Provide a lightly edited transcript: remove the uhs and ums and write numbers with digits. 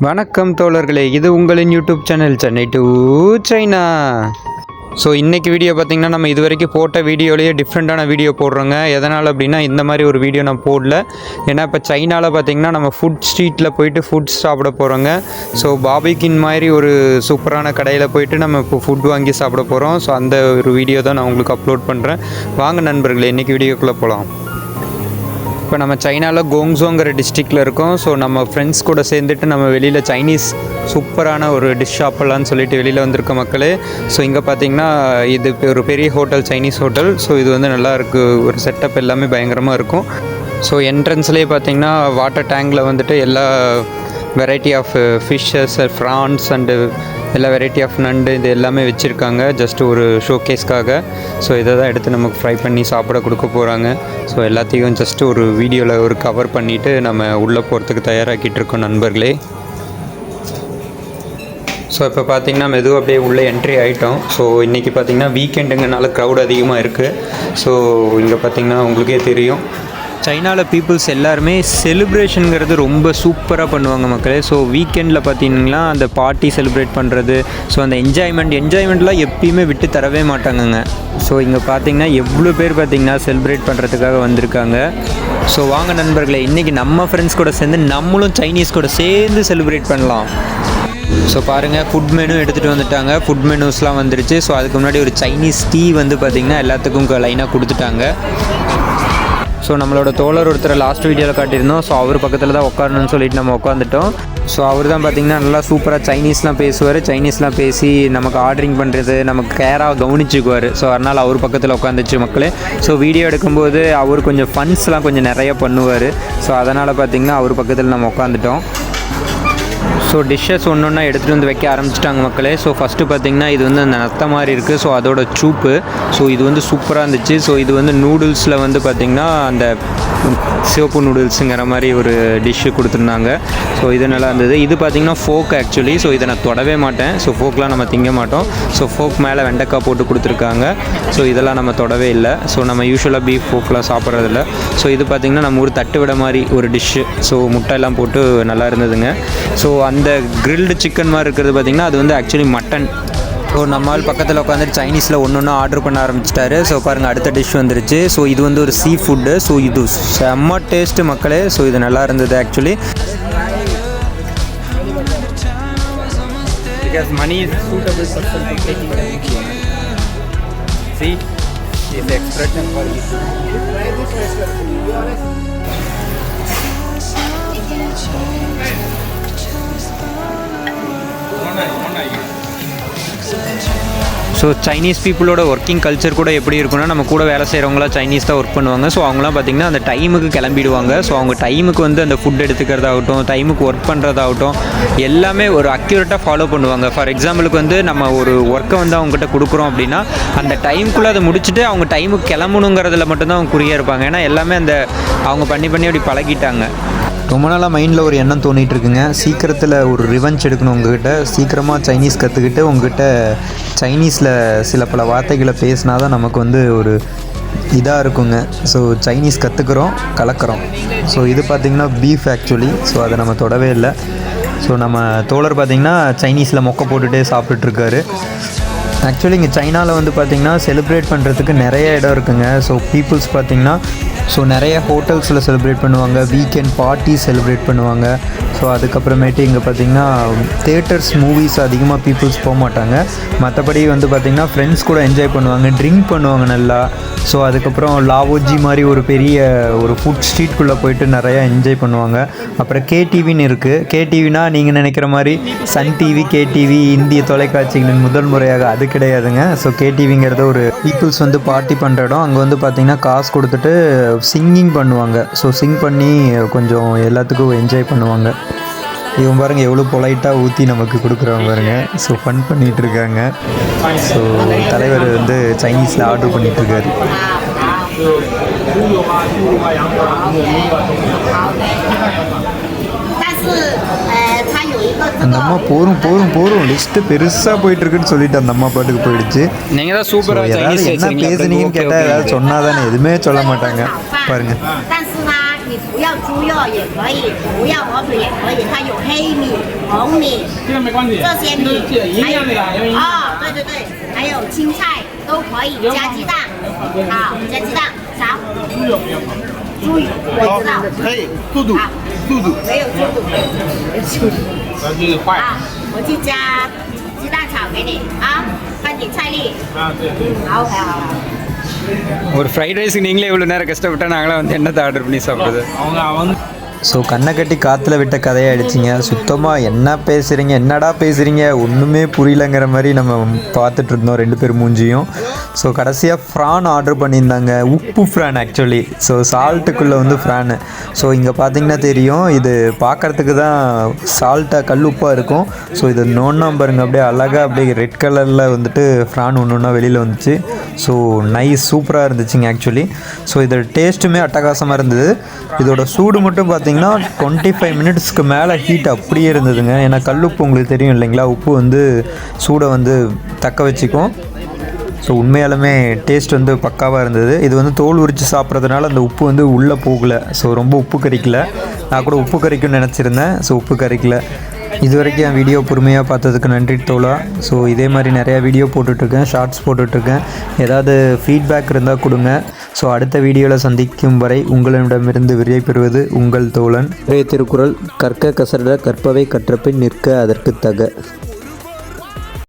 வணக்கம் தோழர்களே, இது உங்களின் YouTube channel Chennai to China. So இன்றைக்கி வீடியோ பார்த்திங்கன்னா நம்ம இது வரைக்கும் போட்ட வீடியோலேயே டிஃப்ரெண்ட்டான வீடியோ போடுறோங்க. எதனால் அப்படின்னா இந்த மாதிரி ஒரு வீடியோ நான் போடல. ஏன்னா இப்போ சைனாவில் பார்த்திங்கன்னா நம்ம ஃபுட் ஸ்ட்ரீட்டில் போயிட்டு ஃபுட் சாப்பிட போகிறோங்க. ஸோ பாபிகின் மாதிரி ஒரு சூப்பரான கடையில் போயிட்டு நம்ம இப்போ ஃபுட் வாங்கி சாப்பிட போகிறோம். ஸோ அந்த ஒரு வீடியோ தான் நான் உங்களுக்கு அப்லோட் பண்ணுறேன். வாங்க நண்பர்களே, இன்றைக்கி வீடியோக்குள்ளே போகலாம். இப்போ நம்ம சைனாவில் கோங்ஸோங்கிற டிஸ்ட்ரிக்டில் இருக்கோம். ஸோ நம்ம ஃப்ரெண்ட்ஸ் கூட சேர்ந்துட்டு நம்ம வெளியில் சைனீஸ் சூப்பரான ஒரு டிஷ் சாப்பிட்லான்னு சொல்லிட்டு வெளியில் வந்திருக்க மக்களே. ஸோ இங்கே பார்த்திங்கன்னா இது ஒரு பெரிய ஹோட்டல், சைனீஸ் ஹோட்டல். ஸோ இது வந்து நல்லா இருக்குது, ஒரு செட்டப் எல்லாமே பயங்கரமாக இருக்கும். ஸோ என்ட்ரன்ஸ்லேயே பார்த்திங்கன்னா வாட்டர் டேங்கில் வந்துட்டு எல்லா variety of fishes, prawns and எல்லா வெரைட்டி ஆஃப் நண்டு இது எல்லாமே வச்சுருக்காங்க, ஜஸ்ட் ஒரு ஷோகேஸ்க்காக. ஸோ இதை தான் எடுத்து நமக்கு ஃப்ரை பண்ணி சாப்பிட கொடுக்க போகிறாங்க. ஸோ எல்லாத்தையும் ஜஸ்ட்டு ஒரு வீடியோவில் ஒரு கவர் பண்ணிவிட்டு நம்ம உள்ளே போகிறதுக்கு தயாராகிட்டு இருக்கோம் நண்பர்களே. ஸோ இப்போ பார்த்திங்கன்னா மெதுவாக அப்படியே உள்ளே என்ட்ரி ஆகிட்டோம். ஸோ இன்றைக்கி பார்த்திங்கன்னா வீக்கெண்டுங்கனால க்ரௌட் அதிகமாக இருக்குது. ஸோ இங்கே பார்த்திங்கன்னா உங்களுக்கே தெரியும், சைனாவில் பீப்புள்ஸ் எல்லாருமே செலிப்ரேஷனுங்கிறது ரொம்ப சூப்பராக பண்ணுவாங்க மக்களே. ஸோ வீக்கெண்டில் பார்த்தீங்கன்னா அந்த பார்ட்டி செலிப்ரேட் பண்ணுறது, ஸோ அந்த என்ஜாய்மெண்ட்லாம் எப்பயுமே விட்டு தரவே மாட்டாங்கங்க. ஸோ இங்கே பார்த்தீங்கன்னா எவ்வளோ பேர் பார்த்தீங்கன்னா செலிப்ரேட் பண்ணுறதுக்காக வந்திருக்காங்க. ஸோ வாங்க நண்பர்களே, இன்றைக்கி நம்ம ஃப்ரெண்ட்ஸ் கூட சேர்ந்து நம்மளும் சைனீஸ் கூட சேர்ந்து செலிப்ரேட் பண்ணலாம். ஸோ பாருங்கள், ஃபுட் மெனு எடுத்துகிட்டு வந்துட்டாங்க. ஃபுட் மெனுஸ்லாம் வந்துருச்சு. ஸோ அதுக்கு முன்னாடி ஒரு சைனீஸ் டீ வந்து பார்த்திங்கன்னா எல்லாத்துக்கும் லைனாக கொடுத்துட்டாங்க. ஸோ நம்மளோட தோழர் ஒருத்தர் லாஸ்ட் வீடியோவில் காட்டியிருந்தோம். ஸோ அவர் பக்கத்தில் தான் உட்காரணும்னு சொல்லிட்டு நம்ம உட்காந்துட்டோம். ஸோ அவர் தான் பார்த்திங்கன்னா நல்லா சூப்பராக சைனீஸ்லாம் பேசுவார். சைனீஸ்லாம் பேசி நமக்கு ஆர்டரிங் பண்ணுறது நமக்கு கேராக கவனிச்சுக்குவார். ஸோ அதனால் அவர் பக்கத்தில் உட்காந்துச்சு மக்களே. ஸோ வீடியோ எடுக்கும்போது அவர் கொஞ்சம் ஃபன்ஸ்லாம் கொஞ்சம் நிறைய பண்ணுவார். ஸோ அதனால் பார்த்திங்கன்னா அவர் பக்கத்தில் நம்ம உட்காந்துட்டோம். ஸோ டிஷ்ஷஸ் ஒன்று ஒன்றா எடுத்துகிட்டு வந்து வைக்க ஆரம்பிச்சிட்டாங்க மக்களே. ஸோ ஃபஸ்ட்டு பார்த்திங்கன்னா இது வந்து அந்த நத்த மாதிரி இருக்குது. ஸோ அதோட சூப்பு. ஸோ இது வந்து சூப்பராக இருந்துச்சு. ஸோ இது வந்து நூடுல்ஸில் வந்து பார்த்திங்கன்னா அந்த சிவப்பு நூடுல்ஸுங்கிற மாதிரி ஒரு டிஷ்ஷு கொடுத்துருந்தாங்க. ஸோ இது நல்லா இருந்தது. இது பார்த்திங்கன்னா ஃபோக் ஆக்சுவலி. ஸோ இதை நான் தொடவே மாட்டேன். ஸோ ஃபோக்லாம் நம்ம திங்க மாட்டோம். ஸோ ஃபோக் மேலே வெண்டைக்காய் போட்டு கொடுத்துருக்காங்க. ஸோ இதெல்லாம் நம்ம தொடவே இல்லை. ஸோ நம்ம யூஸ்வலாக பீஃப் ஃபோக்லாம் சாப்பிட்றதில்ல. ஸோ இது பார்த்திங்கன்னா நம்ம ஒரு தட்டு விட மாதிரி ஒரு டிஷ்ஷு. ஸோ முட்டையெல்லாம் போட்டு நல்லா இருந்ததுங்க. ஸோ அந்த கிரில்டு சிக்கன் மாதிரி இருக்கிறது பார்த்திங்கன்னா அது வந்து ஆக்சுவலி மட்டன். ஸோ நம்மால் பக்கத்தில் உட்காந்துட்டு சைனீஸில் ஒன்று ஆர்டர் பண்ண ஆரம்பிச்சிட்டாரு. ஸோ பாருங்கள், அடுத்த டிஷ் வந்துருச்சு. ஸோ இது வந்து ஒரு சீ ஃபுட்டு. ஸோ இது செம்ம டேஸ்ட்டு மக்களே. ஸோ இது நல்லா இருந்தது actually. Because money is suitable person to taking the video. See, this expression for you. So Chinese பீப்புளோட ஒர்க்கிங் கல்ச்சர் கூட எப்படி இருக்குன்னா, நம்ம கூட வேலை செய்கிறவங்களாம் சைனீஸ் தான் ஒர்க் பண்ணுவாங்க. ஸோ அவங்களாம் பார்த்திங்கன்னா அந்த டைமுக்கு கிளம்பிடுவாங்க. ஸோ அவங்க டைமுக்கு வந்து அந்த ஃபுட் எடுத்துக்கிறதாகட்டும், டைமுக்கு ஒர்க் பண்ணுறதாகட்டும் எல்லாமே ஒரு அக்யூரேட்டாக ஃபாலோ பண்ணுவாங்க. ஃபார் எக்ஸாம்பிளுக்கு வந்து நம்ம ஒரு ஒர்க்கை வந்து அவங்ககிட்ட கொடுக்குறோம் அப்படின்னா அந்த டைமுக்குள்ளே அதை முடிச்சுட்டு அவங்க டைமுக்கு கிளம்பணுங்கிறதுல மட்டும்தான் அவங்க குறியாக இருப்பாங்க. ஏன்னா எல்லாமே அந்த அவங்க பண்ணி அப்படி பழகிட்டாங்க. ரொம்ப நாளாக மைண்டில் ஒரு எண்ணம் தோணிகிட்டு இருக்குங்க. சீக்கிரத்தில் ஒரு ரிவெஞ்ச் எடுக்கணும் உங்ககிட்ட. சீக்கிரமாக சைனீஸ் கற்றுக்கிட்டு உங்ககிட்ட சைனீஸில் சில பல வார்த்தைகளை பேசினா தான் நமக்கு வந்து ஒரு இதாக இருக்குங்க. ஸோ சைனீஸ் கற்றுக்குறோம், கலக்கிறோம். ஸோ இது பார்த்திங்கன்னா பீஃப் ஆக்சுவலி. ஸோ அதை நம்ம தொடவே இல்லை. ஸோ நம்ம தோழர் பார்த்திங்கன்னா சைனீஸில் மொக்கை போட்டுகிட்டே சாப்பிட்டுட்ருக்காரு. ஆக்சுவலி இங்கே சைனாவில் வந்து பார்த்திங்கன்னா செலிப்ரேட் பண்ணுறதுக்கு நிறைய இடம் இருக்குங்க. ஸோ பீப்புள்ஸ் பார்த்திங்கன்னா நிறைய ஹோட்டல்ஸில் செலிப்ரேட் பண்ணுவாங்க, வீக்கெண்ட் பார்ட்டி செலிப்ரேட் பண்ணுவாங்க. ஸோ அதுக்கப்புறமேட்டு இங்கே பார்த்திங்கன்னா தேட்டர்ஸ், மூவிஸ் அதிகமாக பீப்புள்ஸ் போக மாட்டாங்க. மற்றபடி வந்து பார்த்திங்கன்னா ஃப்ரெண்ட்ஸ் கூட என்ஜாய் பண்ணுவாங்க, ட்ரிங்க் பண்ணுவாங்க நல்லா. ஸோ அதுக்கப்புறம் லாவோஜி மாதிரி ஒரு பெரிய ஒரு ஃபுட் ஸ்ட்ரீட்குள்ளே போயிட்டு நிறையா என்ஜாய் பண்ணுவாங்க. அப்புறம் கேடிவின்னு இருக்குது. கேடிவினா நீங்கள் நினைக்கிற மாதிரி சன் டிவி, கேடிவி இந்திய தொலைக்காட்சிகளின் முதல் முறையாக அது கிடையாதுங்க. ஸோ கேடிவிங்கிறது ஒரு பீப்புள்ஸ் வந்து பார்ட்டி பண்ணுற இடம். அங்கே வந்து பார்த்திங்கன்னா காசு கொடுத்துட்டு சிங்கிங் பண்ணுவாங்க. ஸோ சிங் பண்ணி கொஞ்சம் எல்லாத்துக்கும் என்ஜாய் பண்ணுவாங்க. இவன் பாருங்கள் எவ்வளோ பொலைட்டாக ஊற்றி நமக்கு கொடுக்குறவங்க பாருங்க. ஸோ ஃபன் பண்ணிகிட்ருக்காங்க. ஸோ தலைவர் வந்து சைனீஸில் ஆர்டர் பண்ணிகிட்ருக்காரு. அந்த அம்மா போரும் லிஸ்ட்டு பெருசாக போயிட்டுருக்குன்னு சொல்லிட்டு அந்த அம்மா பாட்டுக்கு போயிடுச்சு. நீங்கள் தான் சூப்பராக ஏதாவது என்ன பேசுனீங்கன்னு கேட்டால் ஏதாவது சொன்னால் தானே, எதுவுமே சொல்ல மாட்டாங்க பாருங்கள். 你不要猪肉也可以，不要火腿也可以，它有黑米、红米这个没关系，这些米，营养的啦，有营养。对对对，还有青菜都可以加鸡蛋，好，加鸡蛋少。猪油没有吗？猪油我知道，可以，肚肚，肚肚，没有猪肚，没有猪肚。那就是坏。啊，我去加鸡蛋炒给你啊，放点菜粒。啊，对对。好，OK，好。ஒரு ஃப்ரைட் ரைஸுக்கு நீங்களே இவ்வளோ நேரம் கஷ்டப்பட்டா நாங்களாம் வந்து என்னத்தை ஆர்டர் பண்ணி சாப்பிட்றது. அவங்க ஸோ கண்ணை கட்டி காற்றுல விட்ட கதையாகிடுச்சிங்க. சுத்தமாக என்ன பேசுகிறீங்க, என்னடா பேசுகிறீங்க, ஒன்றுமே புரியலங்கிற மாதிரி நம்ம பார்த்துட்டு இருந்தோம் ரெண்டு பேர் மூஞ்சியும். ஸோ கடைசியாக ஃப்ரான் ஆர்டர் பண்ணியிருந்தாங்க, உப்பு ஃப்ரான் ஆக்சுவலி. ஸோ சால்ட்டுக்குள்ளே வந்து ஃப்ரானு. ஸோ இங்கே பார்த்தீங்கன்னா தெரியும், இது பார்க்குறதுக்கு தான் சால்ட்டாக கல் உப்பாக இருக்கும். ஸோ இது நோண்டாம் பாருங்க, அப்படியே அழகாக அப்படியே ரெட் கலரில் வந்துட்டு ஃப்ரான் ஒன்று ஒன்றா வெளியில் வந்துச்சு. ஸோ நைஸ், சூப்பராக இருந்துச்சுங்க ஆக்சுவலி. ஸோ இதோட டேஸ்ட்டுமே அட்டகாசமாக இருந்தது. இதோட சூடு மட்டும் பார்த்தீங்கன்னா 25 மினிட்ஸ்க்கு மேலே ஹீட் அப்படியே இருந்ததுங்க. ஏன்னா கல்லுப்பு உங்களுக்கு தெரியும் இல்லைங்களா, உப்பு வந்து சூடை வந்து தக்க வச்சுக்கும். ஸோ உண்மையாலுமே டேஸ்ட் வந்து பக்காவாக இருந்தது. இது வந்து தோல் உரித்து சாப்பிட்றதுனால அந்த உப்பு வந்து உள்ளே போகலை. ஸோ ரொம்ப உப்பு கறிக்கல. நான் கூட உப்பு கறிக்குன்னு நினச்சிருந்தேன். ஸோ உப்பு கறிக்கல. இது வரைக்கும் என் வீடியோ பொறுமையாக பார்த்ததுக்கு நன்றி தோழா. ஸோ இதே மாதிரி நிறையா வீடியோ போட்டுட்ருக்கேன், ஷார்ட்ஸ் போட்டுட்ருக்கேன். ஏதாவது ஃபீட்பேக் இருந்தால் கொடுங்க. ஸோ அடுத்த வீடியோவில் சந்திக்கும் வரை உங்களிடமிருந்து விடை பெறுவது உங்கள் தோழன். திருக்குறள் கற்க கசட கற்பவை கற்றபின் நிற்க அதற்கு தக.